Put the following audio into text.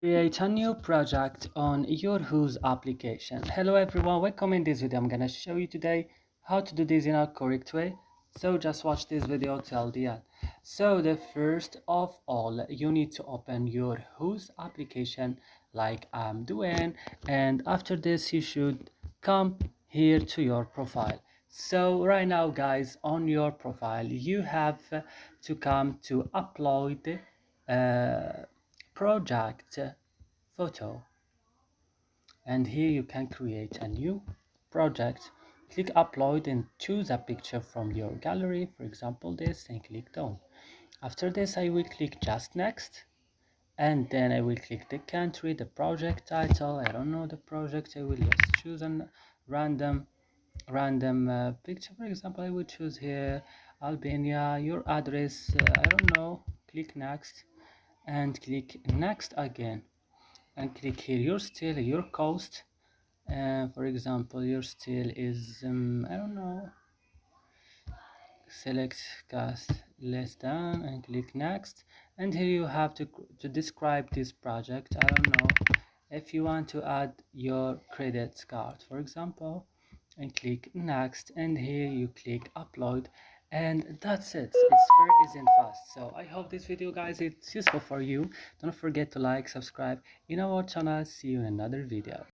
Create a new project on your Houzz application. Hello everyone, welcome. In this video I'm gonna show you today how to do this in a correct way, so just watch this video till the end. So the first of all, you need to open your Houzz application like I'm doing, and after this you should come here to your profile. So right now guys, on your profile you have to come to upload project photo, and here you can create a new project. Click upload and choose a picture from your gallery, for example this, and click done. After this I will click just next, and then I will click the country, the project title, I don't know the project, I will just choose a random picture. For example, I would choose here Albania, your address, I don't know. Click next and click next again, and click here your style, your cost. For example, your style is I don't know, select cast less than and click next, and here you have to describe this project. I don't know, if you want to add your credit card, for example, and click next, and here you click upload, and that's it. It's very easy and fast. So I hope this video guys is useful for you. Don't forget to like, subscribe in our channel. See you in another video.